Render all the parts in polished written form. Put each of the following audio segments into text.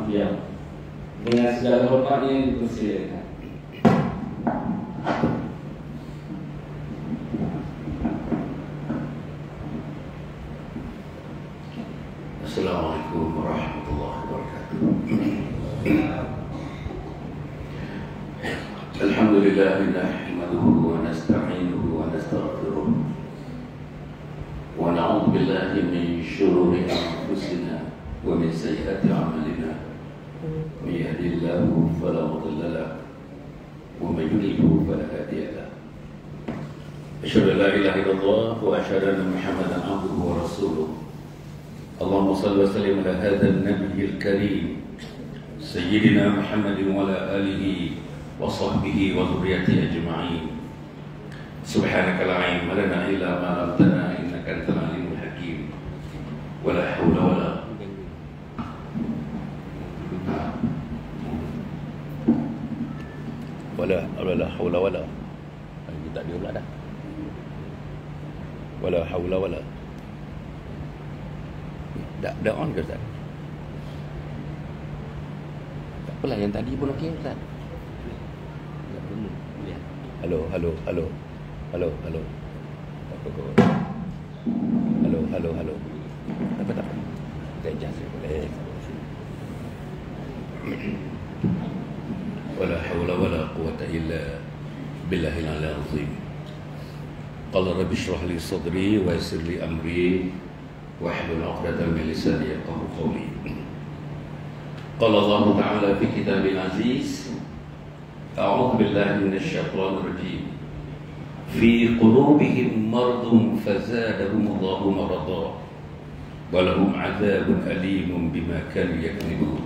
Ya, dengan segala hormatnya yang dipersilakan. Assalamualaikum warahmatullahi wabarakatuh. Alhamdulillah nahmaduhu wa nasta'inuhu wa nastaghfiruh wa na'udzu billahi min shururi anfusina wa min sayyiati a'malina. من يهد الله فلا مضل له ومن يضلل فلا هادي له. أشهد أن لا إله إلا الله وأشهد أن محمدا عبده ورسوله. اللهم صل وسلم على هذا النبي الكريم سيدنا محمد وعلى آله وصحبه وذريته أجمعين. سبحانك لا علم لنا إلا ما علمتنا إنك أنت العليم الحكيم. ولا حول ولا haula wala. Kita dia pula dah. Wala haula wala. Dah on ke Ustaz? Tak apalah, yang tadi pun okey Ustaz. Halo. Tak apa. Halo. Tak apa. Kita adjust boleh. ولا حول ولا قوة إلا بالله العلي العظيم. قال رب اشرح لي صدري ويسر لي أمري واحلل عقدة من لساني يفقهوا قولي. قال الله تعالى في كتابه العزيز أعوذ بالله من الشيطان الرجيم في قلوبهم مرض فزادهم الله مرضا ولهم عذاب أليم بما كانوا يكذبون.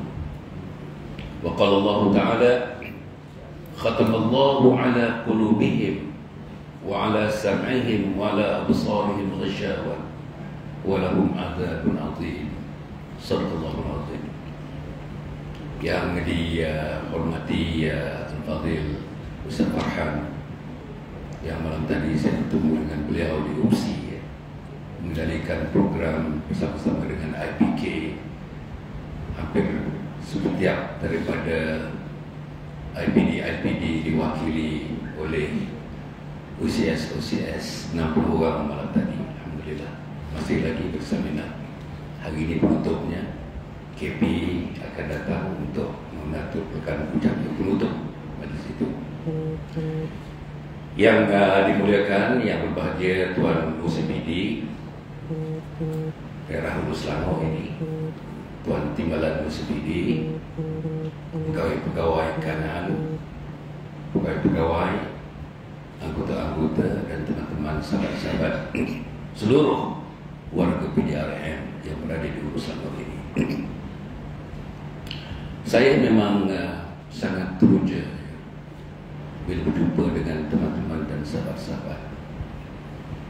وقال الله تعالى ختم الله على قلوبهم وعلى سمعهم وعلى أبصارهم غشاوة ولهم عذاب عظيم. صدق الله العظيم. Yang dihormati Al-Fadhil Ustaz Farhan, yang malam tadi saya bertemu dengan beliau di UPSI mengendalikan program bersama-sama dengan IPK. Hampir setiap daripada IPD diwakili oleh OCS 60 orang malam tadi. Alhamdulillah masih lagi berseminar. Hari ini penutupnya KP akan datang untuk mengatur pekan ucap penutup majlis itu. Yang dimuliakan, yang berbahagia Tuan OCPD daerah Hulu Selangor ini, Tuan Timbalan OCPD, pegawai-pegawai kanan, pegawai-pegawai, anggota-anggota dan teman-teman sahabat-sahabat seluruh warga PDRM yang berada di Hulu Selangor ini. Saya memang sangat teruja bila berjumpa dengan teman-teman dan sahabat-sahabat.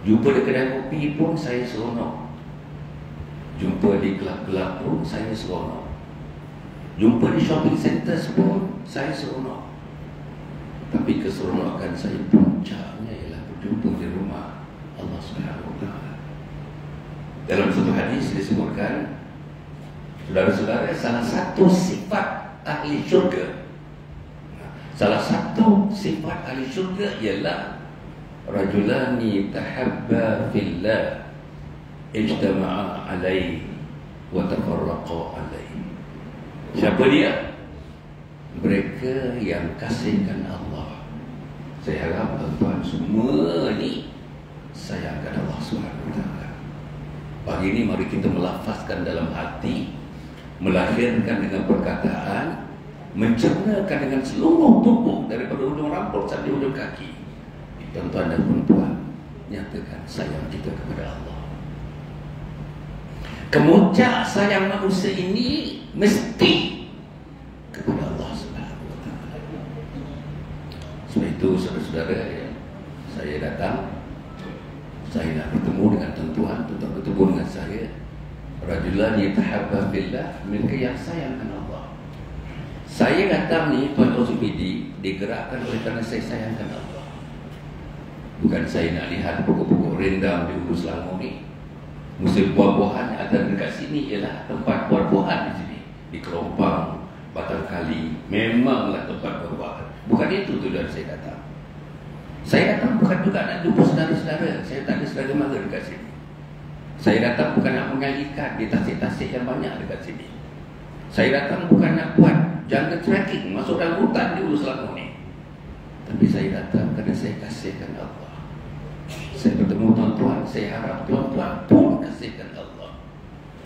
Jumpa di kedai kopi pun saya seronok. Jumpa di kelab-kelab pun saya seronok. Jumpa di shopping center pun saya seronok. Tapi keseronokan saya puncaknya ialah berjumpa di rumah Allah Subhanahu Wa Taala. Dalam satu hadis disebutkan, saudara-saudara, salah satu sifat ahli syurga, ialah rajulani tahabba fillah ijtama'a alaihi wa tafarraqa alaihi. Siapa dia? Mereka yang kasihkan Allah. Saya harap tuan-tuan semua ni sayangkan Allah Subhanahu Wa Taala. Pagi ini mari kita melafazkan dalam hati, melahirkan dengan perkataan, mencernakan dengan seluruh tubuh daripada ujung rambut sampai ujung kaki. Tuan-tuan dan puan-puan, nyatakan sayang kita kepada Allah. Kemuncak sayang manusia ini mesti kepada Allah Subhanahu Wa Taala. Sebab itu saudara-saudara, saya datang, saya nak bertemu dengan tuan-tuan bertemu dengan saya. Rajulan yatahabba billah, mereka yang sayangkan Allah. Saya datang ni Tuan OCPD digerakkan oleh kerana saya sayangkan Allah. Bukan saya nak lihat pokok-pokok rendang di Hulu Selangor ni. Musim buah-buahan ada dekat sini ialah tempat buah-buahan di sini. di Kelompang, Batang Kali, memanglah tempat berbuat. Bukan itu tujuan saya datang. Saya datang bukan juga nak jumpa saudara-saudara. Saya tak ada saudara mara dekat sini. Saya datang bukan nak mengalihkan di tasik-tasik yang banyak dekat sini. Saya datang bukan nak buat jungle trekking, masuk dalam hutan di Hulu Selangor ni. Tapi saya datang kerana saya kasihkan Allah. Saya bertemu tuan-tuan, saya harap tuan-tuan pun kasihkan Allah.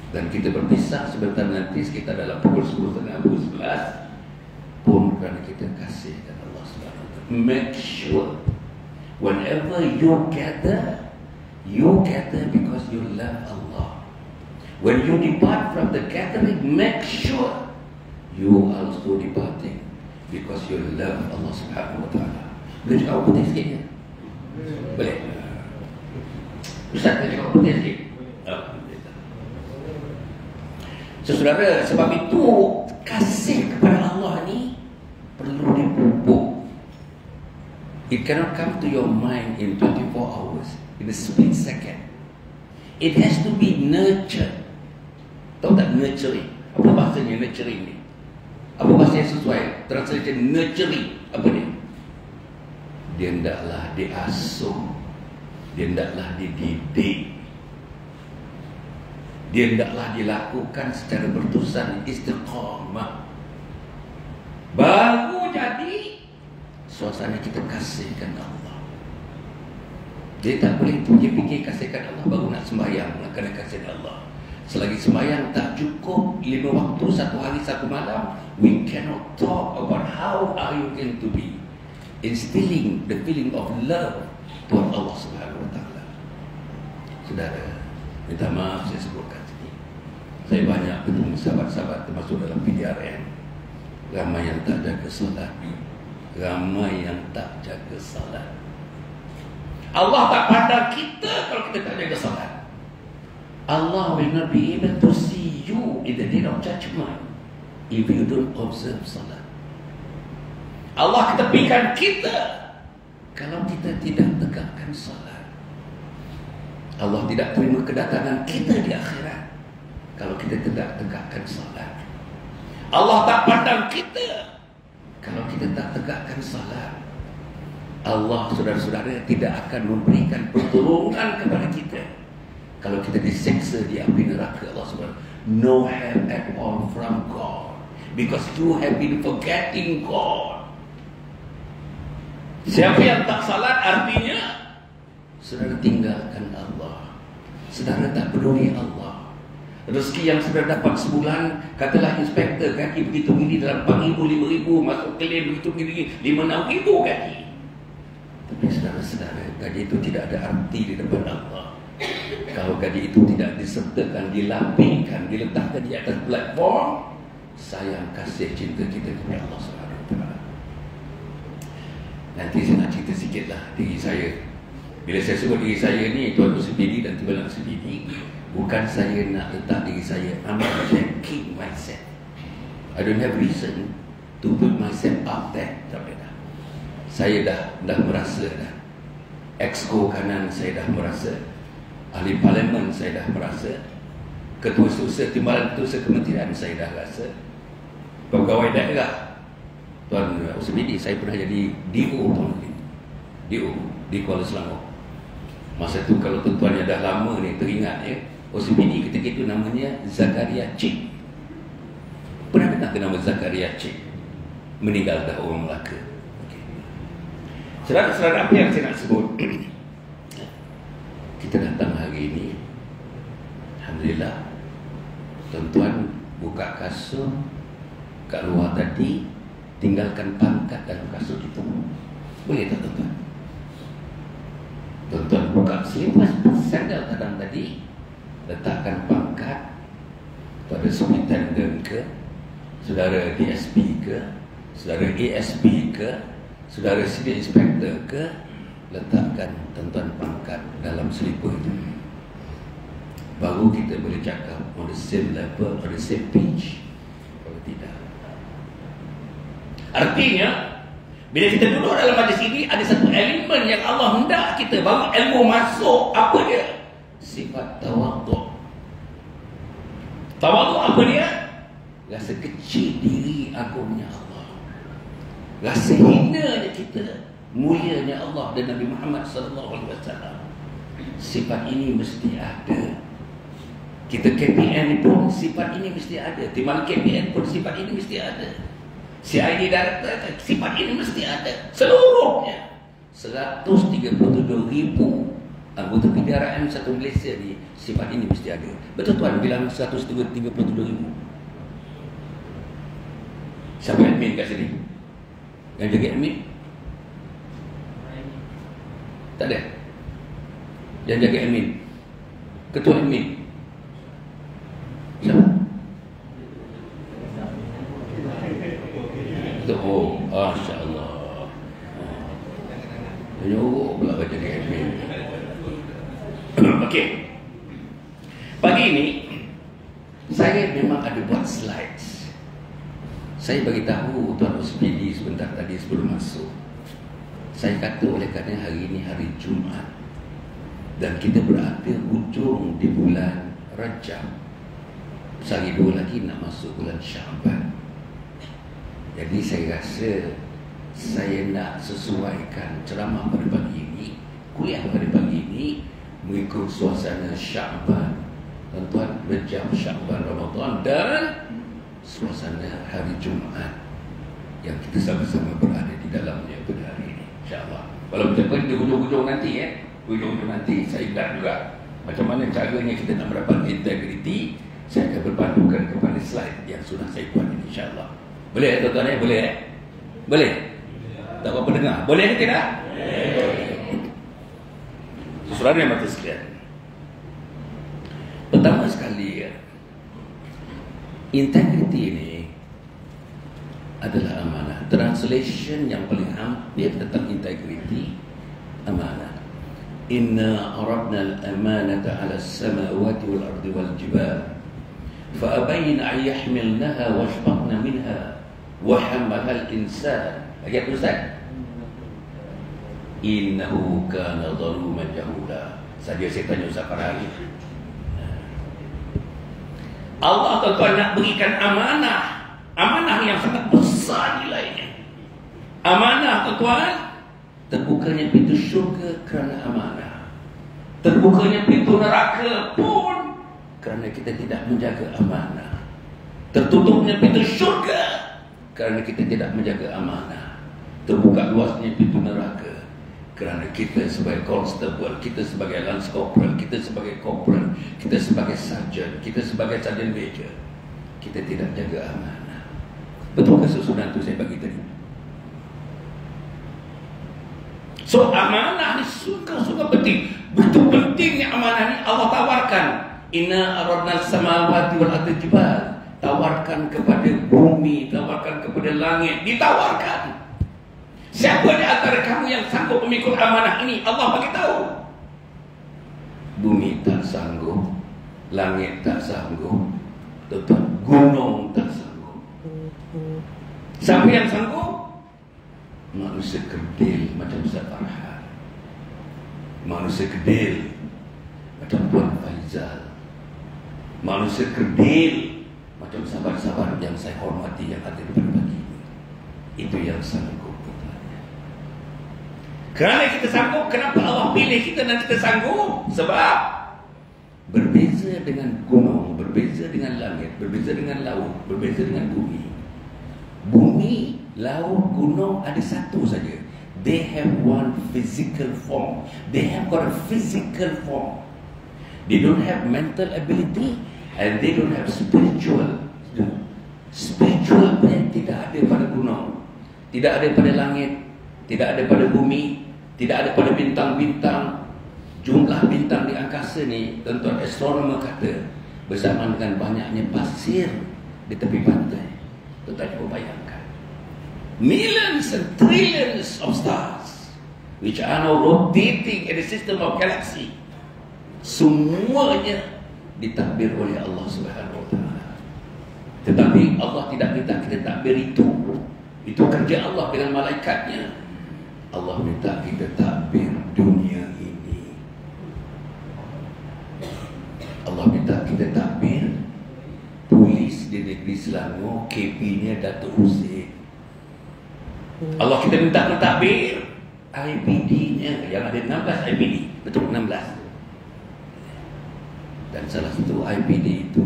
Dan kita berpisah sebentar nanti sekitar dalam pukul 10.30, pukul 11 pun kerana kita kasihkan Allah SWT. Make sure whenever you gather because you love Allah. When you depart from the gathering, make sure you also departing because you love Allah Subhanahu Wa Taala. Boleh cakap putih sikit ya? Boleh? Ustaz, boleh cakap putih sikit? Saudara, sebab itu kasih kepada Allah ni perlu dipupuk. It cannot come to your mind in 24 hours, in a split second. It has to be nurtured. Tahu tak nurturing? Apa bahasanya nurturing ni? Apa bahasa yang sesuai? Translation nurturing. Apa dia? Dia hendaklah diasuh. Dia hendaklah dididik. Dia hendaklah dilakukan secara berterusan, istiqamah. Baru jadi suasana kita kasihkan Allah. Dia tak boleh fikir-fikir kasihkan Allah baru nak sembahyang, nak kena kasihkan Allah. Selagi sembahyang tak cukup 5 waktu, 1 hari 1 malam, we cannot talk about how are you going to be instilling the feeling of love toward Allah Subhanahu Wa Taala. Saudara, minta maaf saya sebutkan sini. Saya banyak bertemu sahabat-sahabat termasuk dalam PDRM. Ramai yang tak jaga solat. Ramai yang tak jaga salat. Allah tak pandang kita kalau kita tak jaga salat. Allah will not be able to see you in the day of judgment if you don't observe salat. Allah ketepikan kita kalau kita tidak tegakkan salat. Allah tidak terima kedatangan kita di akhirat kalau kita tidak tegakkan salat. Allah tak pandang kita kalau kita tak tegakkan salat. Allah, saudara-saudara, tidak akan memberikan pertolongan kepada kita kalau kita diseksa di api neraka Allah SWT. No help at all from God because you have been forgetting God. Siapa yang tak salat artinya saudara tinggalkan Allah. Saudara tak peduli Allah. Rezeki yang sudah dapat sebulan, katalah inspektor kaki begitu gini dalam 4,000, 5,000, masuk klaim begitu gini 5,000, 6,000 kaki. Tapi saudara-saudara, gaji itu tidak ada arti di depan Allah kalau gaji itu tidak disertakan, dilapihkan, diletakkan di atas platform sayang kasih cinta kita kepada Allah SWT. Nanti saya nak cerita sikitlah diri saya. Bila saya sebut diri saya ni, Tuan Usbidi dan Tuan Usbidi, bukan saya nak letak diri saya, I'm checking myself. I don't have reason to put myself up there. Saya dah merasa dah. Exco kanan saya dah merasa. Ahli parlimen saya dah merasa. Ketua Setiausaha Timbalan Ketua Kementerian saya dah rasa. Pegawai daerah Tuan Usbidi, saya pernah jadi DO DO di Kuala Selangor. Masa tu kalau tuan-tuan yang dah lama ni teringat ya, Usbidi ketika itu namanya Zakaria Cik. Pernah dengar nama Zakaria Cik? Meninggal dah orang Melaka. Saudara-saudara, apa yang saya nak sebut? Kita datang hari ini, alhamdulillah, tuan-tuan buka kasut kat luar tadi, tinggalkan pangkat dalam kasut itu. Boleh tak tuan-tuan? Tuan-tuan buka selipas sandal kadang tadi, letakkan pangkat pada superintendent ke, saudara DSP ke, saudara ASP ke, saudara senior inspector ke, letakkan tuan-tuan pangkat dalam selipar itu. Baru kita boleh cakap on the same level, on the same page. Kalau tidak, artinya bila kita duduk dalam majlis ini, ada satu elemen yang Allah hendak kita baru ilmu masuk. Apa dia? Sifat tawaduk. Tawaduk apa dia? Rasa cik diri agungnya Allah, rasa hinanya kita, mulianya Allah dan Nabi Muhammad SAW. Sifat ini mesti ada. Kita KPN pun sifat ini mesti ada. Di mana KPN pun sifat ini mesti ada. CID Director sifat ini mesti ada. Seluruhnya 137,000 anggota PDRM satu Malaysia ni, sifat ini mesti ada. Betul tuan bilang 137,000. Siapa admin kat sini? Yang jaga admin? Tak ada? Yang jaga admin? Ketua admin? Siapa? Oh, Masya Allah. Menyuruh pula baca di admin. Okey. Pagi ini saya memang ada buat slides. Saya bagi tahu Tuan Uspidi sebentar tadi sebelum masuk. Saya kata oleh kerana hari ini hari Jumaat dan kita berada hujung di bulan Rajab, sehari dua lagi nak masuk bulan Syaban. Jadi saya rasa saya nak sesuaikan ceramah pada pagi ini, kuliah pada pagi ini mengikut suasana Syaban, tuan-tuan, Rajab, Syaban, Ramadan dan suasana hari Jumaat yang kita sama-sama berada di dalamnya pada hari ini, insya-Allah. Walaupun di hujung-hujung nanti hujung-hujung nanti saya ingat juga macam mana caranya kita nak mendapat integriti. Saya akan berpandukan kepada slide yang sudah saya buat ini, insya-Allah. Boleh tuan-tuan? Boleh? Boleh? Tak apa dengar. Boleh ke tidak? Saudara yang mati sekalian, pertama sekali, integriti ini adalah amanah. Translation yang paling hampir tentang integriti, amanah. Inna aradna al-amanata ala as-samawati wal-ardi wal-jibal فأبين أن يحملنها واشفقن منها وحملها الإنسان. Ayat Ustaz, innahu kana zaluman jahula. Saja saya tanya Ustaz Farhan, Allah tuan-tuan nak berikan amanah, amanah yang sangat besar nilainya. Amanah tuan-tuan, terbukanya pintu syurga kerana amanah, terbukanya pintu neraka pun kerana kita tidak menjaga amanah, tertutupnya pintu syurga kerana kita tidak menjaga amanah, terbuka luasnya pintu neraka kerana kita sebagai constable, kita sebagai lance corporal, kita sebagai corporal, kita sebagai sarjan, kita sebagai sarjan major, kita tidak jaga amanah. Betulkah susunan itu saya bagi tadi? So amanah ni suka penting. Betul pentingnya amanah ni Allah tawarkan. Inna aradna as-samawati wal ardi jibal. Tawarkan kepada bumi, tawarkan kepada langit, ditawarkan. Siapa di antara kamu yang sanggup memikul amanah ini? Allah bagi tahu. Bumi tak sanggup, langit tak sanggup, tetap gunung tak sanggup. Siapa yang sanggup? Manusia kerdil macam Ustaz Farhan, manusia kerdil macam Tuan Faizal, manusia kerdil macam sahabat-sahabat yang saya hormati yang ada pada pagi ini. Itu yang sanggup. Kerana kita sanggup, kenapa Allah pilih kita dan kita sanggup? Sebab berbeza dengan gunung, berbeza dengan langit, berbeza dengan laut, berbeza dengan bumi. Bumi, laut, gunung ada satu saja. They have one physical form. They have got a physical form. They don't have mental ability and they don't have spiritual. Spiritual yang tidak ada pada gunung, tidak ada pada langit, tidak ada pada bumi, tidak ada pada bintang-bintang. Jumlah bintang di angkasa ni, tuan-tuan astronomer kata, bersama dengan banyaknya pasir di tepi pantai. Tuan-tuan cuba bayangkan, millions and trillions of stars which are now rotating in the system of galaxy. Semuanya ditakbir oleh Allah Subhanahu wa taala. Tetapi Allah tidak minta kita takbir itu. Itu kerja Allah dengan malaikatnya. Allah minta kita takbir dunia ini. Allah minta kita takbir polis di negeri Selangor, KP-nya Datuk Hussein. Allah kita minta mentadbir IPD-nya yang ada 16 IPD, betul 16. Dan salah satu IPD itu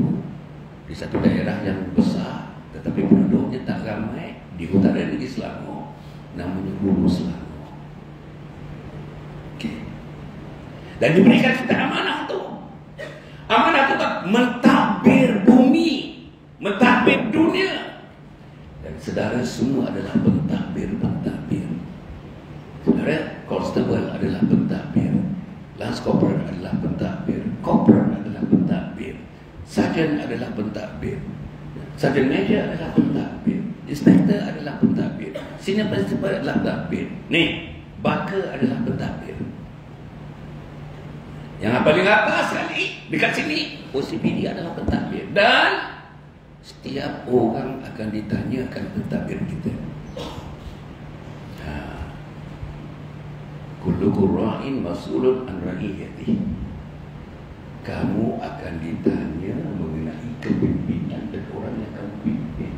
di satu daerah yang besar tetapi penduduknya tak ramai di utara negeri Selangor, namanya Hulu Selangor. Okay. Dan diberikan kita amanah tu. Amanah tu tak mentadbir bumi, mentadbir dunia. Dan saudara semua adalah pentadbir. Saudara, constable adalah pentadbir, lance corporal adalah pentadbir, corporal adalah pentadbir, sarjan adalah pentadbir, sarjan major adalah pentadbir, inspektor adalah pentadbir, senior principal adalah pentadbir. Ni, baka adalah pentadbir. Yang paling atas sekali dekat sini, OCPD adalah pentadbir. Dan setiap orang akan ditanyakan pentadbir kita. Kullukum ra'in mas'ulun an ra'iyatihi. Kamu akan ditanya mengenai kepimpinan dan orang yang kamu pimpin.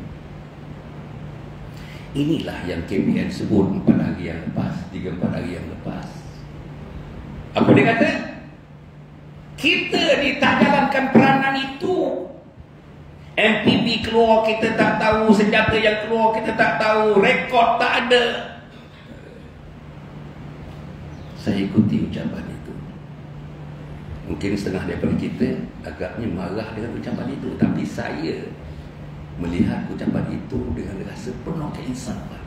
Inilah yang KPN sebut 4 hari yang lepas, 3-4 hari yang lepas. Apa dia kata? Kita tak jalankan peranan itu. MPB keluar kita tak tahu, senjata yang keluar kita tak tahu, rekod tak ada. Saya ikuti ucapan itu. Mungkin setengah daripada kita agaknya marah dengan ucapan itu, tapi saya melihat ucapan itu dengan rasa penuh keinsafan.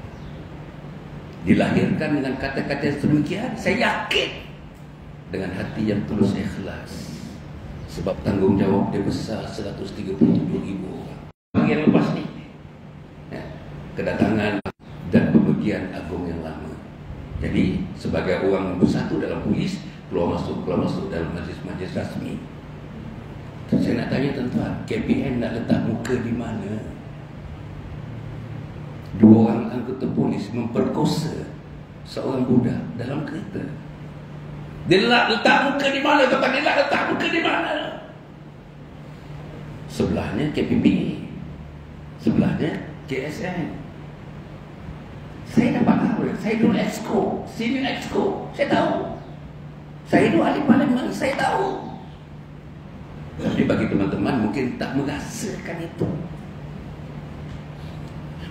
Dilahirkan dengan kata-kata sedemikian, saya yakin dengan hati yang tulus ikhlas. Sebab tanggungjawab dia besar, 137,000 orang. Yang lepas ni, kedatangan dan pemergian agung yang lama. Jadi sebagai orang bersatu dalam polis, keluar masuk dalam majlis-majlis rasmi. Saya nak tanya tuan-tuan, KPN nak letak muka di mana? 2 orang anggota polis memperkosa seorang budak dalam kereta. Dia nak letak muka di mana? Tuan-tuan, dia nak letak muka di mana? Sebelahnya KPP, sebelahnya KSN. Saya dapat tahu, saya dulu exco, senior exco, saya tahu. Saya dulu ahli parlimen, saya tahu. Tapi bagi teman-teman mungkin tak merasakan itu.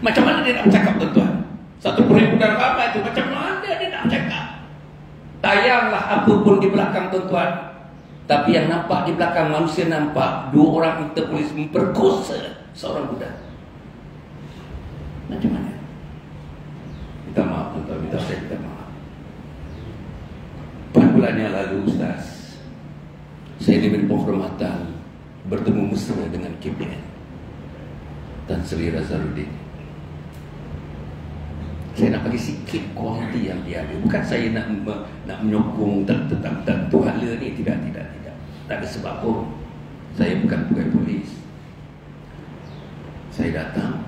Macam mana dia nak bercakap tuan-tuan? Satu perhimpunan ramai itu, macam mana dia nak bercakap? Tayanglah apa pun di belakang tuan-tuan. Tapi yang nampak di belakang manusia nampak 2 orang interpolis memperkosa seorang budak. Macam mana? Minta maaf tuan-tuan, minta maaf. 4 bulan yang lalu Ustaz, saya diberi penghormatan bertemu mesra dengan KPN Tan Sri Razaluddin. Saya nak bagi sikit kualiti yang dia ada. Bukan saya nak menyokong tentang tuhala ni, tidak. Tak ada sebab pun. Saya bukan pegawai polis. Saya datang,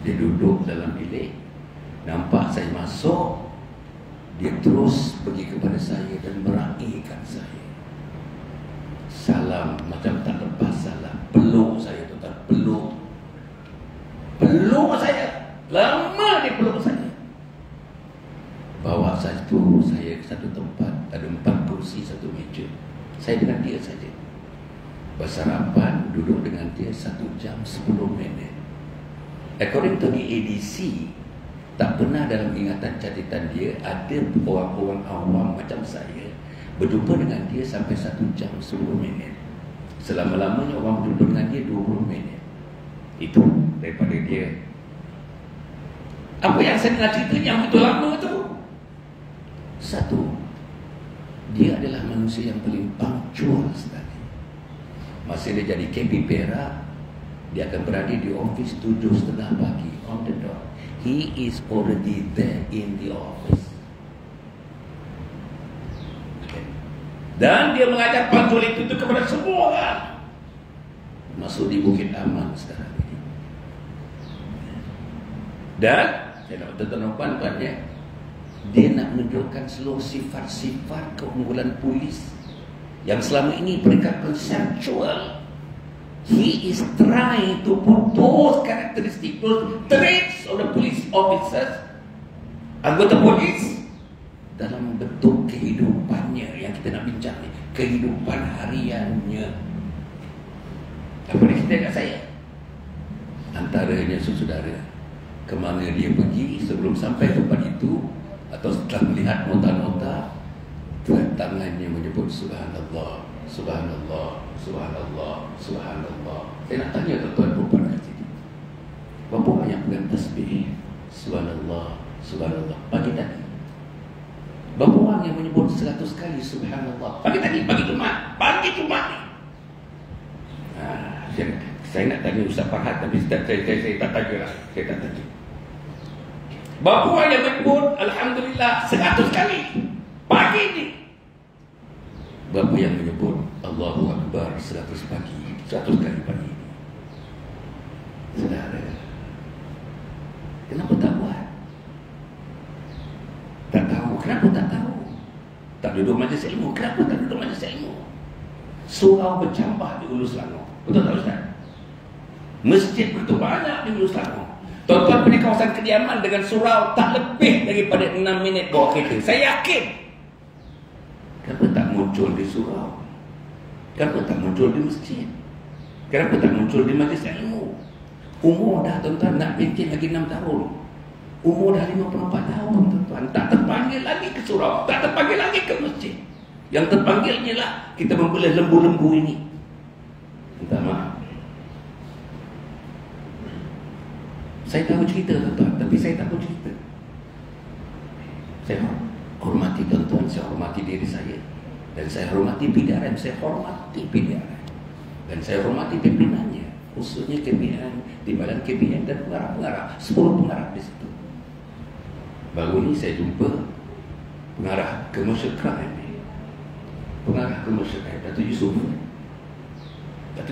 dia duduk dalam bilik, nampak saya masuk, dia terus pergi kepada saya dan meraihkan saya. Salam macam tak lepas salam. Peluk saya tuan, peluk saya. Lama dia peluk saya. Bawa saya ke satu tempat, ada 4 kursi, 1 meja. Saya dengan dia saja. Bersarapan, duduk dengan dia 1 jam 10 minit. According to the ADC, tak pernah dalam ingatan catatan dia ada orang-orang awam macam saya berjumpa dengan dia sampai 1 jam 10 minit. Selama-lamanya orang berjumpa dengan dia 20 minit. Itu daripada dia. Apa yang saya dengar cerita yang betul lama tu? 1, dia adalah manusia yang paling punctual sekali. Masa dia jadi KP Perak, dia akan berada di office 7:30 pagi, on the dot. He is already there in the office. Okay. Dan dia mengajar punctual itu kepada semua orang. Masuk di Bukit Aman sekarang ini. Dan saya nak tuan-tuan puan-puan, dia nak menunjukkan seluruh sifat-sifat keunggulan polis yang selama ini peringkat konseptual He is trying to put those characteristics, those traits of the police officers, anggota polis, dalam bentuk kehidupannya yang kita nak bincang ni, kehidupan hariannya. Apa dia cerita kat saya? Antaranya saudara, kemana dia pergi sebelum sampai tempat itu, atau setelah melihat nota-nota, tangannya menyebut Subhanallah, Subhanallah, Subhanallah, Subhanallah. Saya nak tanya tuan-tuan perempuan kat sini, berapa banyak pegang tasbih Subhanallah, Subhanallah pagi tadi? Berapa orang yang menyebut 100 kali Subhanallah pagi tadi, pagi Jumaat ni? Saya nak tanya Ustaz Farhad, tapi saya tak tanya lah. Saya tak tanya. Berapa orang yang menyebut Alhamdulillah 100 kali pagi ni? Berapa yang menyebut Allahu Akbar 100 kali pagi? Saudara, kenapa tak buat? Tak tahu. Kenapa tak tahu? Tak duduk majlis ilmu. Kenapa tak duduk majlis ilmu? Surau bercambah di Hulu Selangor. Betul tak Ustaz? Masjid begitu banyak di Hulu Selangor. Tuan-tuan punya kawasan kediaman dengan surau tak lebih daripada 6 minit bawa kereta. Saya yakin. Kenapa tak muncul di surau? Kenapa tak muncul di masjid? Kenapa tak muncul di majlis ilmu? Umur dah tuan-tuan nak pencen lagi 6 tahun. Umur dah 54 tahun tuan-tuan. Tak terpanggil lagi ke surau, tak terpanggil lagi ke masjid. Yang terpanggilnya lah kita membela lembu-lembu ini. Minta maaf. Saya tahu cerita tuan-tuan, tapi saya tak tahu cerita. Saya hormati tuan-tuan, saya hormati diri saya, dan saya hormati PDRM, saya hormati PDRM, dan saya hormati pimpinannya, khususnya KPN, timbalan KPN dan pengarah-pengarah, 10 pengarah di situ. Baru ni saya jumpa pengarah commercial crime, Datuk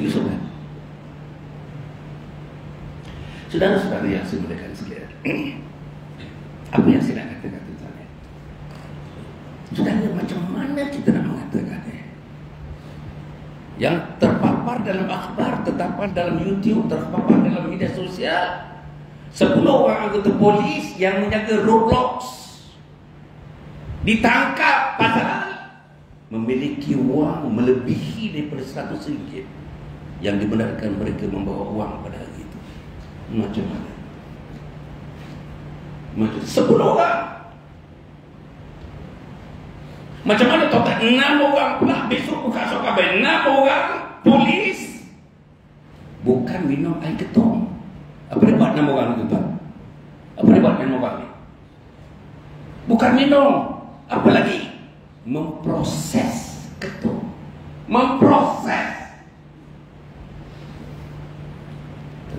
Yusof kan? Saudara-saudara yang saya muliakan sekalian, apa yang saya nak katakan tentang ini? Saudara, macam mana kita nak mengatakannya? Yang terpapar dalam akhbar, terpapar dalam YouTube, terpapar dalam media sosial, 10 orang anggota polis yang menjaga roadblocks ditangkap pasal memiliki wang melebihi daripada RM100 yang dibenarkan mereka membawa wang pada hari itu. Macam mana? Macam 10 orang. Macam mana total 6 orang pula besok buka surat khabar 6 orang polis bukan minum air ketum. Apa dia buat 6 orang itu tuan? Apa dia buat 6 orang ni? Bukan minum, apa lagi? Memproses ketum. Memproses.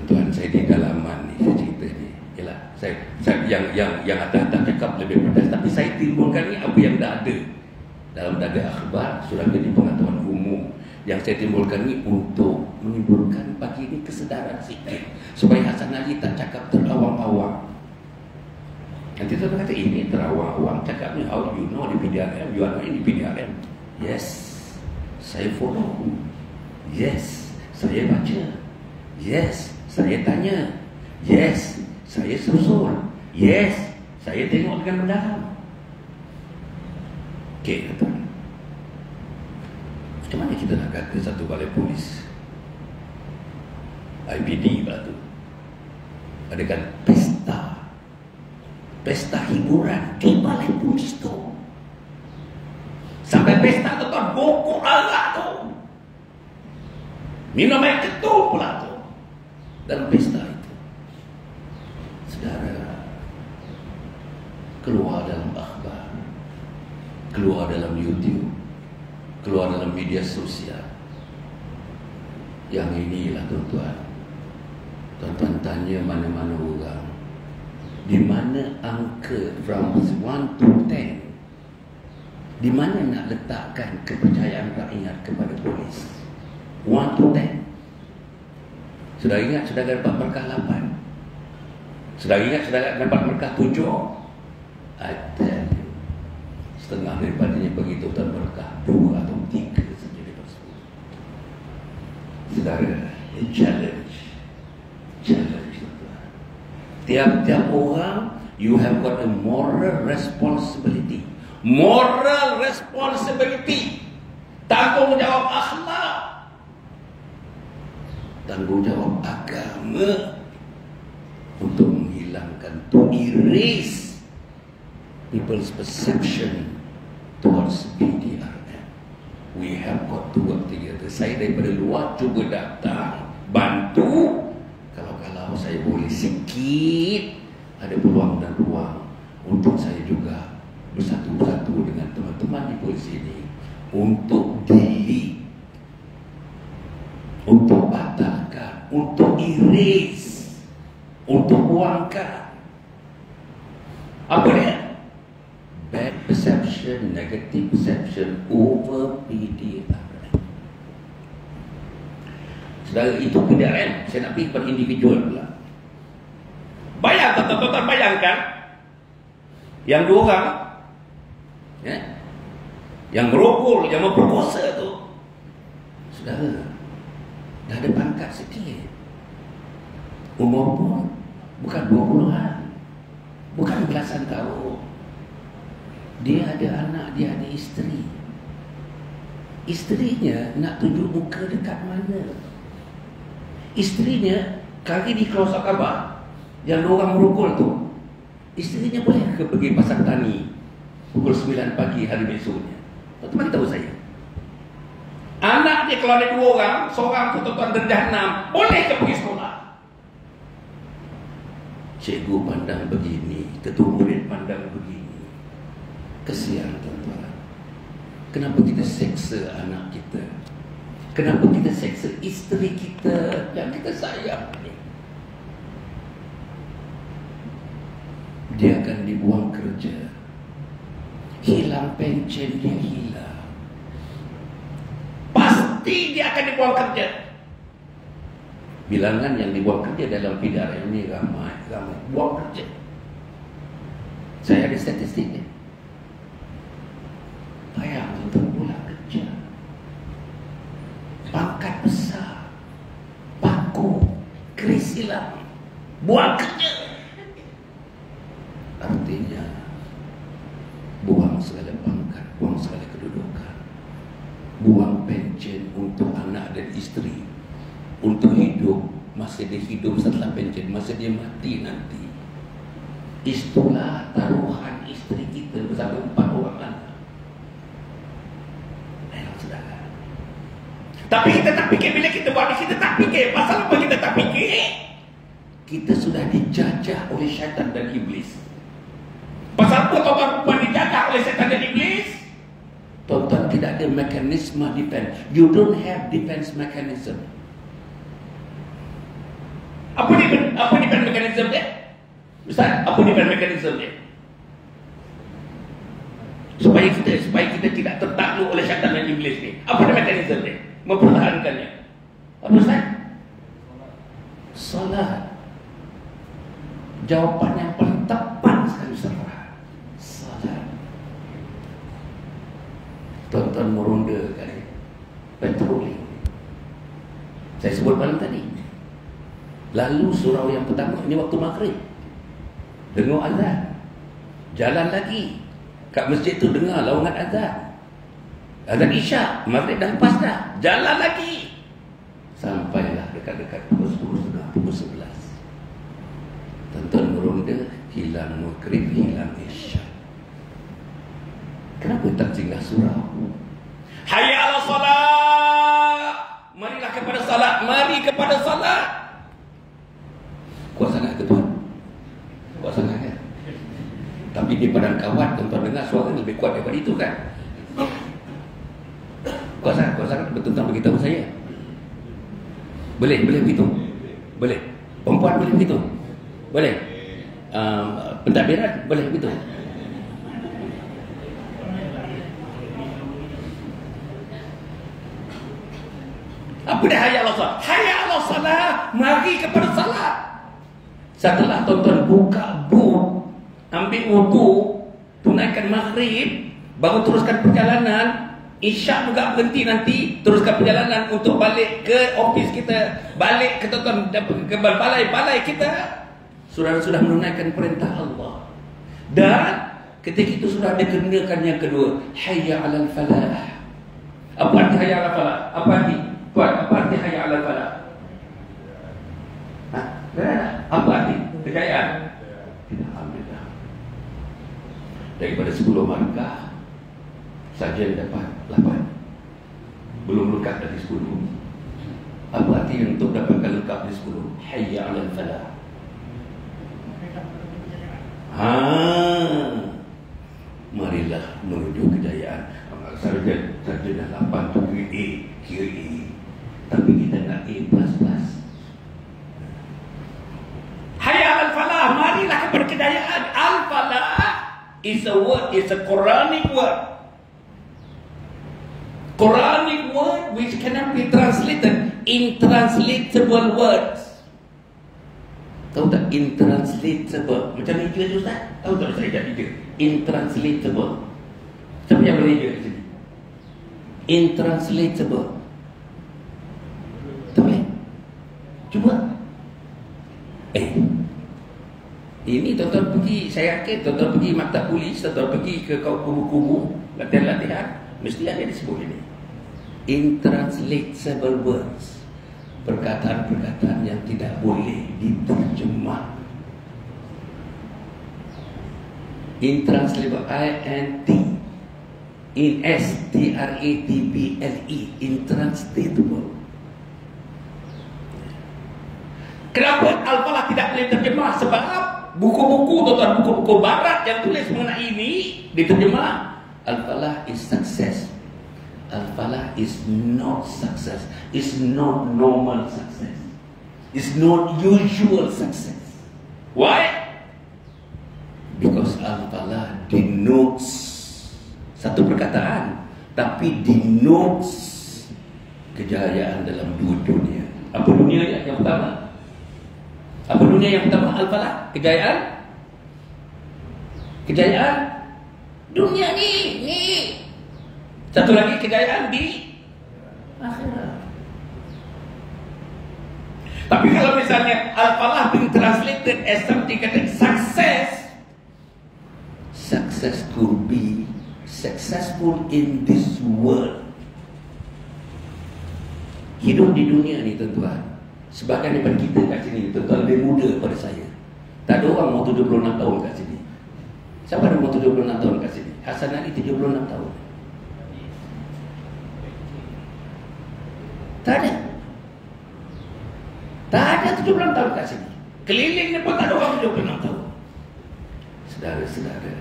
Tuan, saya di dalaman ni, saya cerita ni. Yalah, saya yang atas-atas cakap lebih pedas, tapi saya timbulkan ni apa yang dah ada dalam dada akhbar, surat jadi pengetahuan umum. Yang saya timbulkan ni untuk menimbulkan bagi ini kesedaran sikit, supaya Hasan Ali tak cakap terawang-awang. Nanti tuan kata ini terawang-awang cakapnya, how you know di PDRM, you are not in PDRM. Yes, saya follow. Yes, saya baca. Yes, saya tanya. Yes, saya susul. Yes, saya tengok dengan mendalam. Okey, tuan. Macam mana kita nak kata satu balai polis IPD pula tu adakan pesta hiburan di balai polis tu, sampai pesta tu tuan bokok arak tu, minum air ketum pula tu dalam pesta itu. Saudara, keluar dalam akhbar, keluar dalam YouTube, keluar dalam media sosial. Yang inilah tuan-tuan, tuan-tuan tanya mana-mana orang, di mana angka from 1 to 10, di mana nak letakkan kepercayaan rakyat kepada polis? 1 to 10. Sudah ingat sudah dapat markah 8? Sudah ingat sudah dapat markah 7? Ada setengah daripadanya begitu dan markah 2 atau 3 saja. Saudara, Challenge. Tiap-tiap orang, you have got a moral responsibility. Moral responsibility. Tanggungjawab akhlak. Tanggungjawab agama. Untuk menghilangkan, to erase people's perception towards BDRM. We have got to work together. Saya daripada luar cuba datang, bantu. Kalau saya boleh sikit, ada peluang dan ruang untuk saya juga bersatu-satu dengan teman-teman di polisi ini untuk delete, untuk batalkan, untuk erase, untuk buangkan apa dia? Bad perception, negative perception over PDRM. Saudara, itu PDRM. Saya nak pergi kepada individual pula. Bayangkan, tuan-tuan bayangkan, yang dua orang, yang merokok, yang memperkosa tu, saudara, dah ada pangkat sikit. Umur pun bukan 20-an, bukan belasan tahun. Dia ada anak, dia ada isteri. Isterinya nak tunjuk muka dekat mana? Isterinya kali di keluar khabar yang dua orang merukul tu, isterinya boleh ke pergi pasar tani pukul 9 pagi hari besoknya? Tuan-tuan tahu saya, anak dia kalau ada dua orang, seorang tu tuan-tuan darjah 6, boleh ke pergi sekolah? Cikgu pandang begini, ketua murid pandang begini. Kesian tuan-tuan. Kenapa kita seksa anak kita? Kenapa kita seksa isteri kita yang kita sayang ni? Dia akan dibuang kerja, hilang pencen dia hilang. Pasti dia akan dibuang kerja. Bilangan yang dibuang kerja dalam PDRM ini ramai buang kerja. Saya ada statistiknya. Bayang untuk pulang kerja, pangkat besar, paku, keris hilang, buang kerja. Artinya buang segala pangkat, buang segala kedudukan, buang pencen untuk anak dan isteri, untuk hidup, masa dia hidup setelah pencen, masa dia mati nanti. Itulah taruhan isteri kita bersama 4 orang anak. Tapi kita tak fikir, bila kita buat ni kita tak fikir. Pasal apa kita tak fikir? Kita sudah dijajah oleh syaitan dan iblis. Pasal apa tuan-tuan perempuan dijajah oleh syaitan dan iblis? Tuan-tuan tidak ada mekanisme defense. You don't have defense mechanism. Apa defense mechanism dia? Ustaz, apa defense mechanism dia? Supaya kita tidak tertakluk oleh syaitan dan iblis ni. Apa mekanisme dia? Mempertahankannya. Apa Ustaz? Salat. Jawapan yang paling tepat sekali Ustaz. Salat. Tuan-tuan meronda kali, patroli. Saya sebut malam tadi. Lalu surau yang pertama, ini waktu maghrib, dengar azan, jalan lagi kat masjid tu dengar laungan azan. Azan isyak, maghrib dah lepas dah, jalan lagi sampailah dekat-dekat pukul 10 sudah pukul 11. Tuan-tuan meronda, hilang maghrib, hilang isyak. Kenapa tak singgah surau? Hayya 'ala salat, marilah kepada salat, mari kepada salat. Kuat sangat ke tuan? Kuat sangat kan? Tapi di padang kawat tuan-tuan dengar suara lebih kuat daripada itu kan? Kuat sangat betul-betul beritahu saya. Boleh begitu? Boleh. Perempuan boleh begitu? Boleh. Pentadbiran boleh begitu? Apa dah hayya 'ala salat? Hayya 'ala salat, mari kepada salat. Setelah tuan-tuan buka ambil wudu, tunaikan maghrib, baru teruskan perjalanan, Isyak juga berhenti nanti, teruskan perjalanan untuk balik ke office kita, balik ke tuan ke balai kita. Saudara sudah menunaikan perintah Allah. Dan ketika itu sudah dikenakan yang kedua, hayya 'alal falah. Apa arti hayya 'alal falah? Apa arti? Tuan, apa arti hayya 'alal falah? Apa arti? Kejayaan? Tidak, alhamdulillah. Daripada 10 markah saja dapat 8. Belum lengkap dari 10. Apa arti untuk dapatkan lengkap dari 10? Hayya 'alal falah. Marilah menuju kejayaan. Saja dah 8 tu kira A. Tapi kita nak A++. Hayya 'alal falah, marilah kepada kejayaan. Al-falah is a word, is a Quranic word. Quranic word which cannot be translated. Intranslatable words. Tahu tak intranslatable? Macam ni je Ustaz? Tahu tak Ustaz ejak dia? Intranslatable. Siapa yang boleh ejak kat sini? Intranslatable. Tak boleh? Cuba. Ini tuan-tuan pergi, saya yakin tuan-tuan pergi maktab polis, tuan-tuan pergi ke kubu-kubu latihan-latihan, mesti ada disebut ini. Intranslatable words. Perkataan-perkataan yang tidak boleh diterjemah. Intranslatable, INT INSTRATBLE, intranslatable. Kenapa Al-Falah tidak boleh terjemah? Sebab buku-buku tuan-tuan, buku-buku barat yang tulis mengenai ini diterjemah. Al-Falah is success. Al-Falah is not success. It's not normal success. It's not usual success. Why? Because Al-Falah denotes satu perkataan, tapi denotes kejayaan dalam dua dunia. Apa dunia yang pertama? Apa dunia yang pertama? Al-Falah, kejayaan. Kejayaan dunia ni. Satu lagi kejayaan di akhirat. Tapi kalau misalnya Al-Falah being translated as something kata success, success could be successful in this world. Hidup di dunia ni tuan-tuan, sebagian daripada kita kat sini tuan-tuan lebih muda daripada saya. Tak ada orang mau 76 tahun kat sini. Siapa ada mau 76 tahun kat sini? Hasan Ali 76 tahun. Tak ada. Tak ada 76 tahun kat sini. Kelilingnya pun tak ada orang 76 tahun. Saudara-saudara,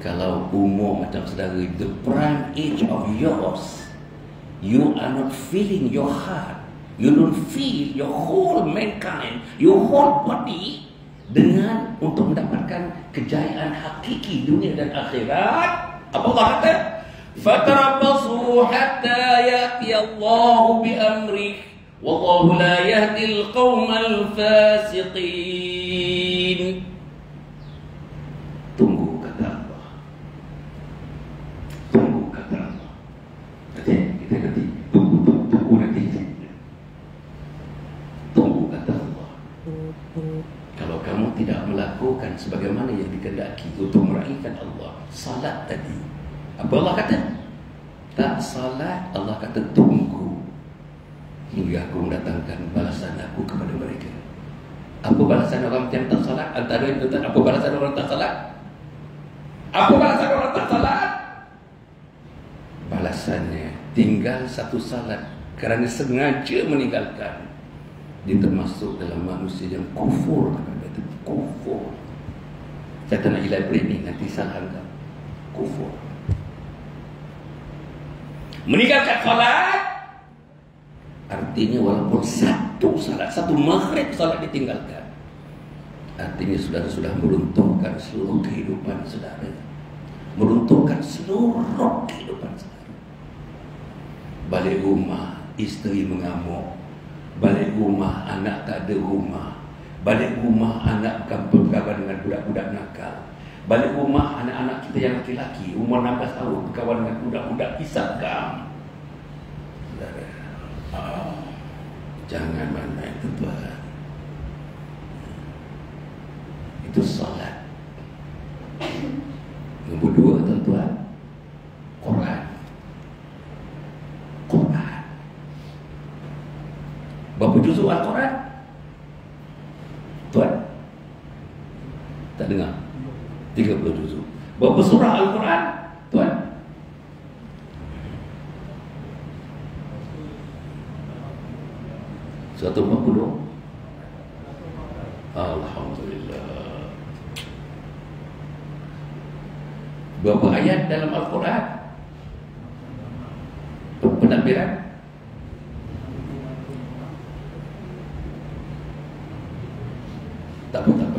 kalau umur macam saudara, the prime age of yours, you are not feeling your heart, you don't feel your whole mankind, your whole body dengan untuk mendapatkan kejayaan hakiki dunia dan akhirat. Apa Allah kata? Fatarabbasu hatta ya'ti Allah bi amrih wallahu la yahdi al-qaumal fasiqin. Tunggu kata Allah. Tunggu kata Allah. Kita nanti tunggu nanti. Tunggu kata Allah. Kalau kamu tidak melakukan sebagaimana yang dikehendaki untuk meraihkan Allah, salat tadi, apa Allah kata? Tak salat, Allah kata tunggu hingga aku mendatangkan balasan aku kepada mereka. Apa balasan orang yang tak salat? Antara itu, apa balasan orang tak salat? Apa balasan orang tak salat? Balasannya tinggal satu salat kerana sengaja meninggalkan. Dia termasuk dalam manusia yang kufur. Kufur. Saya tak nak elaborate ni, nanti salah anggap. Kufur. Meninggalkan salat artinya walaupun satu salat, satu maghrib salat ditinggalkan, artinya saudara sudah meruntuhkan seluruh kehidupan saudara. Meruntuhkan seluruh kehidupan saudara. Balik rumah, isteri mengamuk. Balik rumah, anak tak ada rumah. Balik rumah, anak berkawan dengan budak-budak nakal. Balik rumah, anak-anak kita yang laki-laki umur 16 tahun berkawan dengan budak-budak hisab kam. Jangan main-main tuan. Itu salat. Nombor 2 tuan-tuan, Quran. Quran. Berapa juzuk Al-Quran? Tuan? Tak dengar? 30 juzuk. Berapa surah Al-Quran? Tuan? Satu 40. Alhamdulillah. Berapa ayat dalam Al-Quran? Penampilan? Tak apa.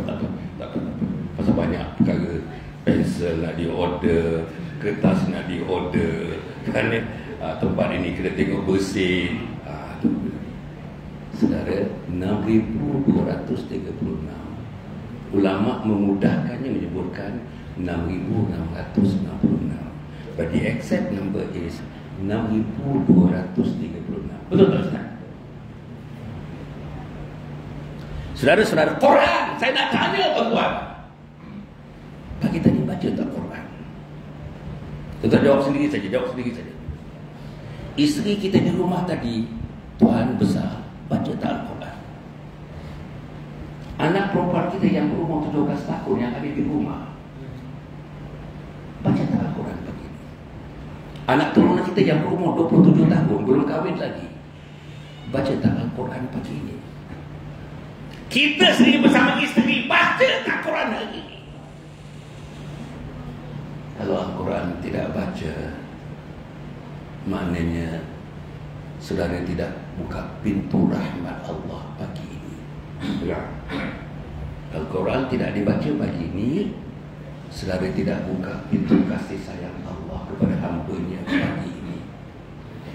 Pasal banyak perkara. Pensel nak di-order, kertas nak di-order, kan tempat ini kena tengok bersih. Saudara, 6,236. Ulama memudahkannya menyebutkan 6,666. But the exact number is 6,236. Betul tak Ustaz? Saudara-saudara, Quran. Saya nak tanya tuan-tuan, pagi tadi baca tak Quran? Tuan-tuan jawab sendiri saja. Isteri kita di rumah tadi, Tuhan besar, baca tak Al-Quran? Anak perempuan kita yang berumur 17 tahun yang ada di rumah, baca tak Al-Quran pagi ini? Anak turunan kita yang berumur 27 tahun belum kahwin lagi, baca tak Al-Quran pagi ini? Kita sendiri bersama isteri baca tak Quran hari ini? Kalau Al-Quran tidak baca, maknanya saudara tidak buka pintu rahmat Allah pagi ini. Al-Quran tidak dibaca pagi ini, saudara tidak buka pintu kasih sayang Allah kepada hamba-Nya pagi ini.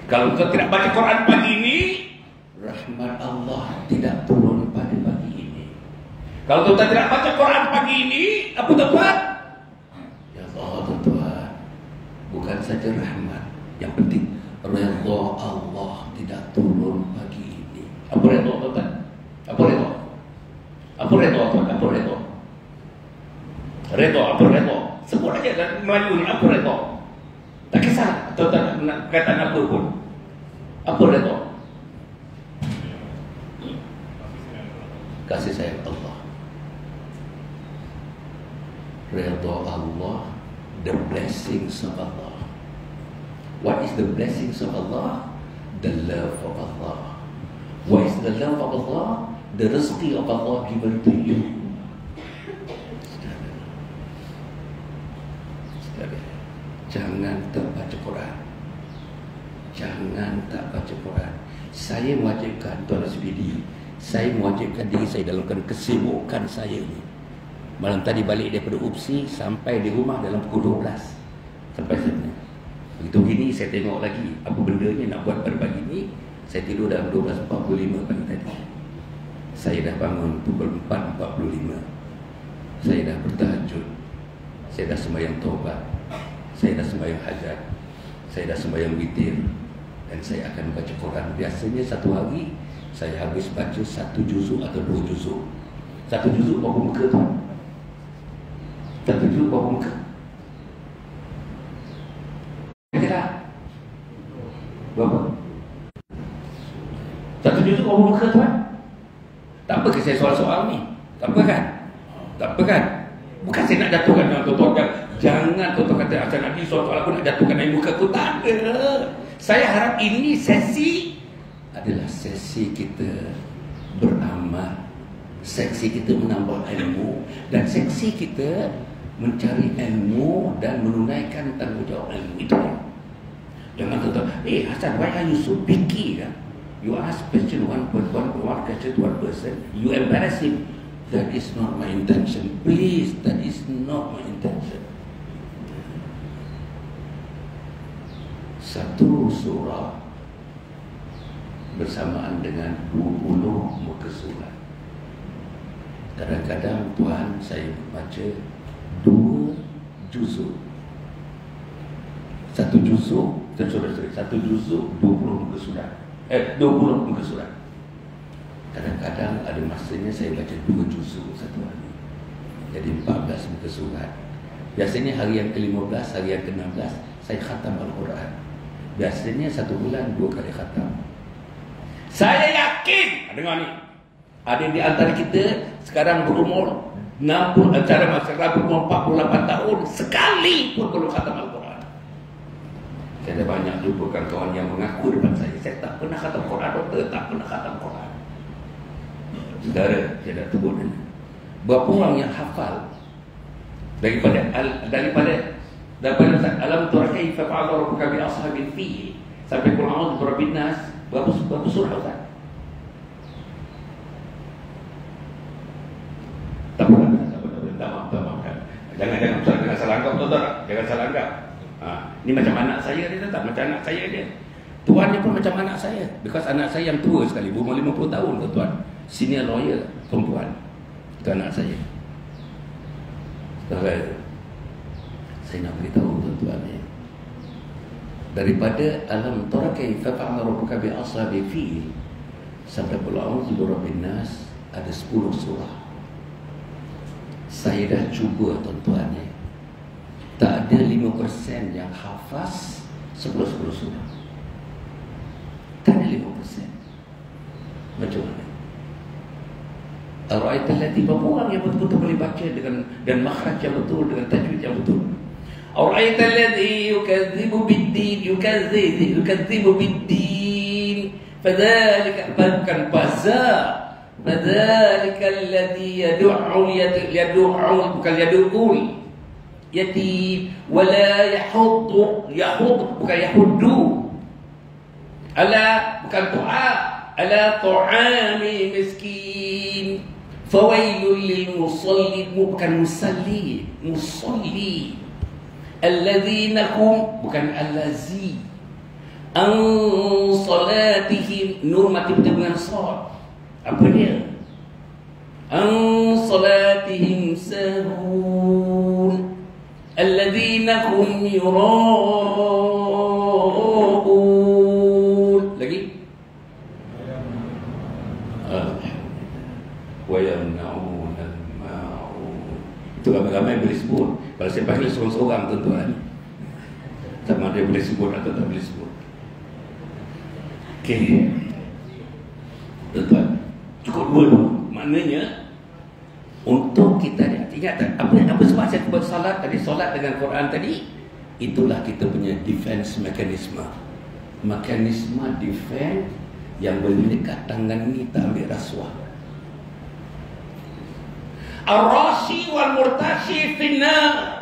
Kalau kau tidak baca Quran pagi ini, rahmat Allah tidak turun pada pagi ini. Kalau kau tidak baca Quran pagi ini, apa tuan? Ya Allah tuan, bukan saja rahmat, yang penting redha Allah tidak turun pagi ini. Apa redha tuan? Apa redha? Apa redha tuan? Apa redha? Redha, apa redha? Sebut aja dalam Melayu ni, apa redha? Tak kisah tuan nak kata apa pun. Apa redha? Kasih sayang Allah. Redha Allah, the blessings of Allah. What is the blessings of Allah? The love of Allah. What is the love of Allah? The rezeki of Allah given to you. Saudara, jangan tak baca Quran. Jangan tak baca Quran. Saya mewajibkan Tuan SPD, saya mewajibkan diri saya dalam kesibukan saya ni. Malam tadi balik daripada UPSI, sampai di rumah dalam pukul 12. Sampai sana. Begitu gini saya tengok lagi apa bendanya nak buat pada pagi ni. Saya tidur dalam 12.45 pagi tadi. Saya dah bangun pukul 4.45. Saya dah bertahajud. Saya dah sembahyang taubat. Saya dah sembahyang hajat. Saya dah sembahyang witir. Dan saya akan baca Quran. Biasanya satu hari saya habis baca 1 juzuk atau 2 juzuk. 1 juzuk berapa muka tu? 1 juzuk berapa muka? Kira berapa? 1 juzuk berapa muka tuan? Tak apa ke saya soal-soal ni? Tak apa kan? Tak apa kan? Bukan saya nak jatuhkan tuan-tuan. Jangan tuan-tuan kata asal Nabi soal-soal aku nak jatuhkan air muka aku. Tak ada. Saya harap ini sesi adalah sesi kita beramal, seksi kita menambah ilmu, dan seksi kita mencari ilmu dan menunaikan tanggungjawab ilmu itu. Jangan kata, Hasan, why are you so picky? You ask question one question to one person, you embarrass him. That is not my intention. Please, that is not my intention. Satu surah bersamaan dengan 20 muka surat. Kadang-kadang Tuhan saya baca 2 juzuk. Satu juzuk 20 muka surat. 20 muka surat. Kadang-kadang ada masanya saya baca 2 juzuk satu hari. Jadi 14 muka surat. Biasanya hari yang ke-15, hari yang ke-16 saya khatam Al-Quran. Biasanya 1 bulan 2 kali khatam. Saya yakin, dengar ni, ada di antara kita sekarang berumur 60, antara masyarakat berumur 48 tahun sekali pun perlu khatam Al-Quran. Saya ada banyak jumpa kawan yang mengaku depan saya tak pernah khatam Quran, doktor, tak pernah khatam Quran. Saudara, saya dah tegur ni. Berapa orang yang hafal daripada alam turakai fa'ala rabbuka bi ashabil fil sampai qul a'udzu birabbin nas, berapa surah Ustaz? Tak apa. Jangan salah anggap, tuan-tuan. Jangan salah anggap. Ini macam anak saya dia tak macam anak saya dia. Tuan dia pun macam anak saya. Because anak saya yang tua sekali, berumur 50 tahun tuan. Senior lawyer perempuan. Itu anak saya. Saya nak beritahu tuan-tuan ni, daripada alam tara kaifa fa'ala rabbuka bi ashabil fil sampai qul a'udzu birabbin nas ada 10 surah. Saya dah cuba tuan-tuan ni. Tak ada 5% yang hafaz 10 surah. Tak ada 5%. Macam mana? Ar-ra'aita allati, berapa orang yang betul-betul boleh baca dengan dan makhraj yang betul, dengan tajwid yang betul? Ar-ra'aita alladhi yukadzibu bid-din, yukadzibu bid-din, fadzalika bukan bazar, fadzalika alladhi yad'u bukan yad'ul yatim wala yahuddu bukan yahuddu, ala bukan tu'a, ala tu'ami miskin, fawailul lil musallin bukan musalli, alladzina hum bukan allazi, an salatihim, nur mati dengan sad, apa dia? An salatihim sahun, alladzina hum yura'un. Lagi wa yamna'una al-ma'un. Itu ramai-ramai boleh sebut. Kalau saya panggil seorang-seorang tuan-tuan, sama dia boleh sebut atau tak boleh sebut. Okey, tuan-tuan, cukup dua dulu. Maknanya untuk kita ingat tak apa sebab saya buat salat tadi, solat dengan Quran tadi, itulah kita punya defense mekanisme defense yang boleh dekat tangan ni tak ambil rasuah. Ar-rashi wal murtashi finnar,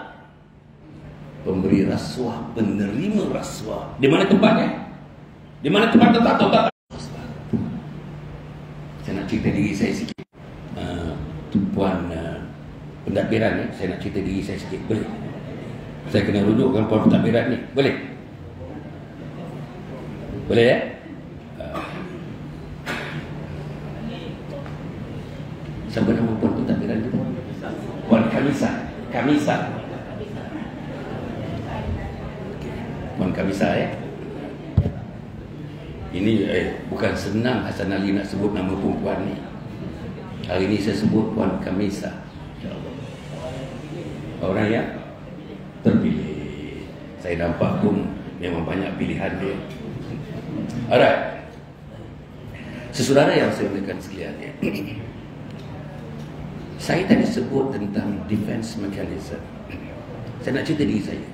pemberi rasuah, penerima rasuah. Di mana tempatnya? Di mana tempat letak? Saya nak cerita diri saya sikit. Puan pentadbiran ni, saya nak cerita diri saya sikit. Boleh? Saya kena rujukkan puan pentadbiran ni. Boleh? Boleh ya? Siapa nama puan pentadbiran kita? Puan Kamisa. Puan Kamisa ya. Ini bukan senang Hasan Ali nak sebut nama perempuan ni. Hari ini saya sebut Puan Kamisa. Orang yang terpilih. Saya nampak pun memang banyak pilihan dia. Alright. Sesaudara yang saya muliakan sekalian ya. Saya tadi sebut tentang defense mechanism. Saya nak cerita diri saya.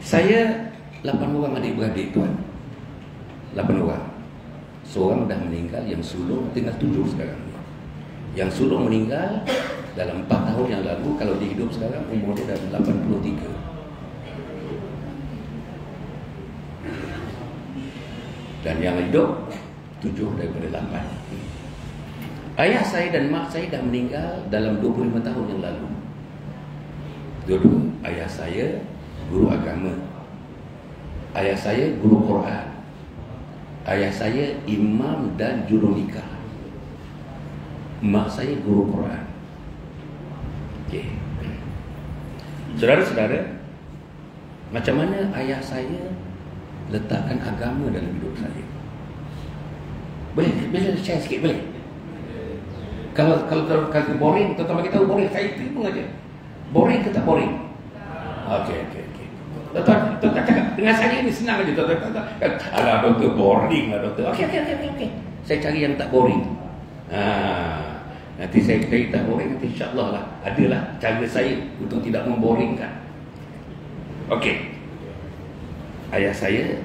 Saya 8 orang adik-beradik tuan. 8 orang. Seorang dah meninggal, yang sulung tinggal 7 sekarang. Yang sulung meninggal dalam 4 tahun yang lalu. Kalau dia hidup sekarang umur dia dah 83. Dan yang hidup 7 daripada 8. Ayah saya dan mak saya dah meninggal dalam 25 tahun yang lalu. Dua-dua. Ayah saya guru agama, ayah saya guru Quran, ayah saya imam dan juru nikah, mak saya guru Quran. Okey. Saudara-saudara, macam mana ayah saya letakkan agama dalam hidup saya? Boleh share sikit boleh? Kalau boring, tuan-tuan bagi tahu boring, saya terima aja. Boring ke tak boring? Okey. Tuan-tuan cakap dengan saya ni senang aja. Tuan-tuan. Alah doktor, boring lah doktor. Okey. Saya cari yang tak boring. Nanti saya cari tak boring, nanti insya-Allah lah adalah cara saya untuk tidak memboringkan. Okey. Ayah saya,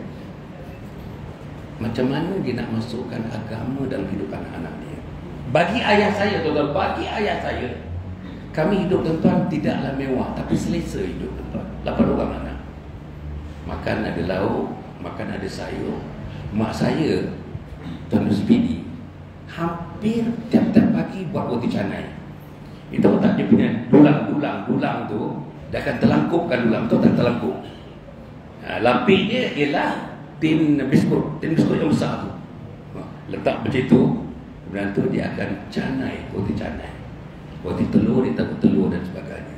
macam mana dia nak masukkan agama dalam hidup anak-anak dia? Bagi ayah saya, tuan-tuan, kami hidup, tuan-tuan, tidaklah mewah, tapi selesa hidup, tuan-tuan. 8 orang anak. Makan ada lauk, makan ada sayur. Mak saya, Tuan Speedy, hampir tiap-tiap pagi buat roti canai. Itu tak dia punya dulang tu, dia akan telangkupkan dulang tu, tak telangkup. Lapis dia ialah tin biskut yang besar tu. Letak macam tu, kemudian tu dia akan canai, roti canai. Roti telur, dia tahu telur dan sebagainya.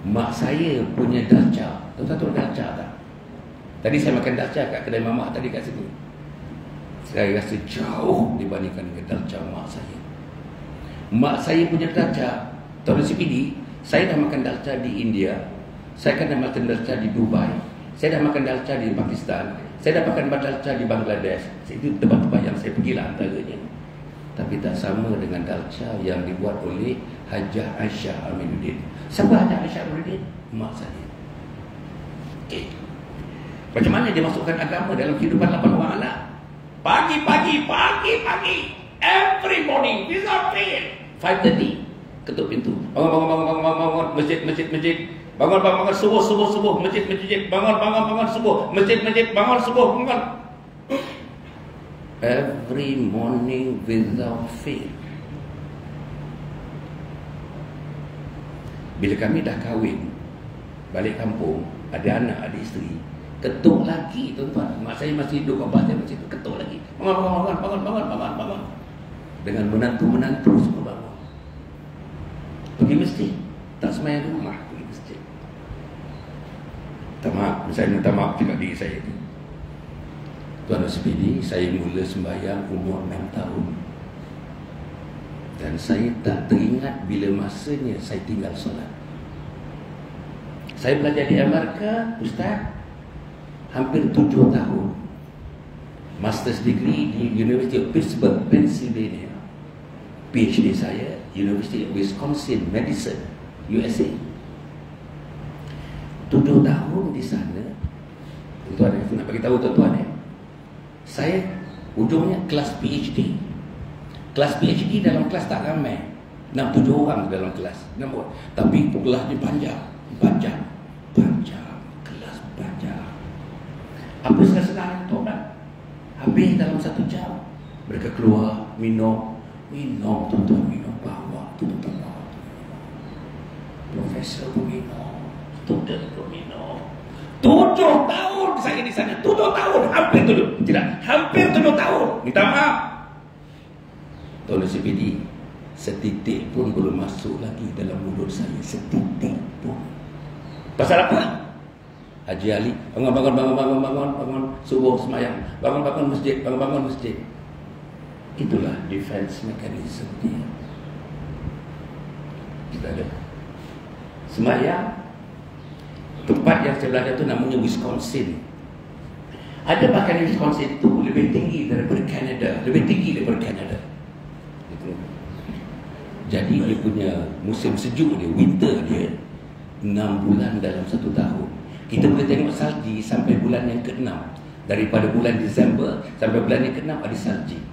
Mak saya punya dalca. Tuan-tuan tahu dalca tak? Tadi saya makan dalca kat kedai mamak tadi kat situ. Saya rasa jauh dibandingkan dengan dalca mak saya. Mak saya punya dalca, Tuan CPD, saya dah makan dalca di India, saya dah makan dalca di Dubai, saya dah makan dalca di Pakistan, saya dah makan dalca di Bangladesh. Itu tempat-tempat yang saya pergilah antaranya. Tapi tak sama dengan dalca yang dibuat oleh Hajah Aisyah Aminuddin. Siapa Hajah Aisyah Aminuddin? Mak saya. Okay. Macam mana dia masukkan agama dalam kehidupan 8 orang anak? Pagi, every morning without fail, 5:30 ketuk pintu. Bangun, masjid. Bangun, subuh, masjid. Bangun, subuh, masjid, bangun, subuh, bangun. Every morning without fail. Bila kami dah kahwin, balik kampung, ada anak, ada isteri, ketuk lagi, tuan-tuan. Mak saya masih hidup, bapak saya masih hidup, ketuk lagi. Bangun. Dengan menantu semua bangun. Pergi masjid. Tak semayang di rumah, pergi masjid. Saya minta maaf juga diri saya itu. Tuan SPD, saya mula sembahyang umur 6 tahun. Dan saya tak teringat bila masanya saya tinggal solat. Saya belajar di Amerika, Ustaz, hampir 7 tahun. Master's degree di University of Pittsburgh, Pennsylvania. PhD saya, University of Wisconsin, Madison, USA. 7 tahun di sana. Tuan-tuan, saya nak bagi tahu tuan-tuan saya ujungnya kelas PhD. Kelas PhD dalam kelas tak ramai, 6-7 orang dalam kelas. Tapi kelas ni panjang. Kelas panjang. Apa senang-senang tuan? Habis dalam 1 jam, mereka keluar minum tuan-tuan, minum bawa tuan-tuan. Profesor pun minum, student pun minum. 7 tahun saya di sana. 7 tahun, hampir 7 tahun. Minta maaf, Tuan CPD, setitik pun belum masuk lagi dalam mulut saya. Setitik pun. Pasal apa? Haji Ali, bangun, subuh semayang, bangun masjid. Itulah defense mechanism dia. Kita ada semayang. Tempat yang saya belajar tu namanya Wisconsin. Ada bahkan Wisconsin itu lebih tinggi daripada Canada. Itu. Jadi dia punya musim sejuk dia, winter dia, 6 bulan dalam 1 tahun. Kita boleh tengok salji sampai bulan yang ke-6. Daripada bulan Disember sampai bulan yang ke-6 ada salji.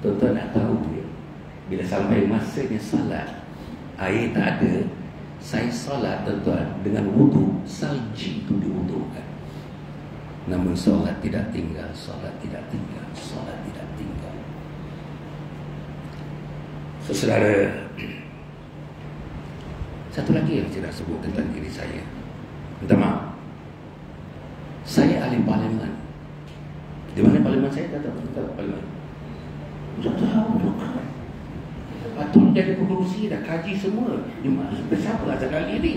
Tuan-tuan nak tahu dia, bila sampai masanya salat, air tak ada, saya salat tuan-tuan dengan wudu, salji itu diwudukan. Namun salat tidak tinggal. Saudara, satu lagi yang saya nak sebut tentang diri saya. Minta maaf, saya ahli parlimen. Di mana parlimen saya? Tak tahu parlimen. Tak tahu. Patut jadi pengurusi dah, kaji semua. Cuma bersabar sekali ni.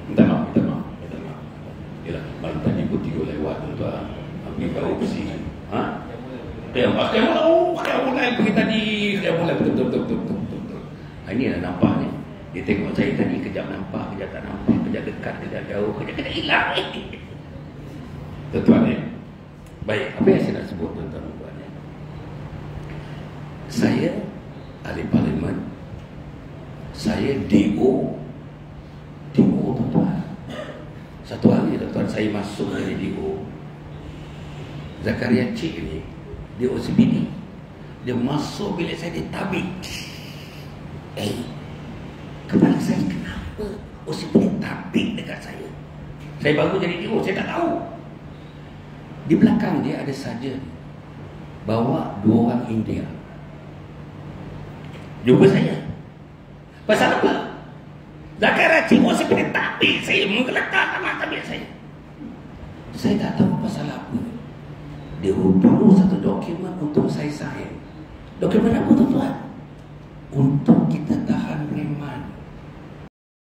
Minta maaf. Yalah, malam tadi putih lewat tuan. Pergi ke opsi. Dia pakai mulai pergi tadi, dia mulai betul. Ini dah nampak ni. Dia tengok saya tadi, kejap nampak, kejap tak nampak, kejap dekat, kejap jauh, kejap hilang. Tuan-tuan ni. Baik, apa yang saya nak sebut tuan-tuan ni? Saya ahli parlimen, saya DO tuan-tuan. Satu hari tuan-tuan saya masuk dari DO. Zakaria Cik ni, DO CBD. Dia masuk bilik saya, dia tabik. Kepala saya kenapa OCBD tabik dekat saya? Saya baru jadi DO, saya tak tahu. Di belakang dia ada sarjan bawa 2 orang India jumpa saya. Pasal apa? Zakaria Cik OCBD tabik saya, menggeletar tangan tabik saya. Saya tak tahu pasal apa. Dia baru satu dokumen untuk saya sign. Dokumen apa tuan-tuan? Untuk kita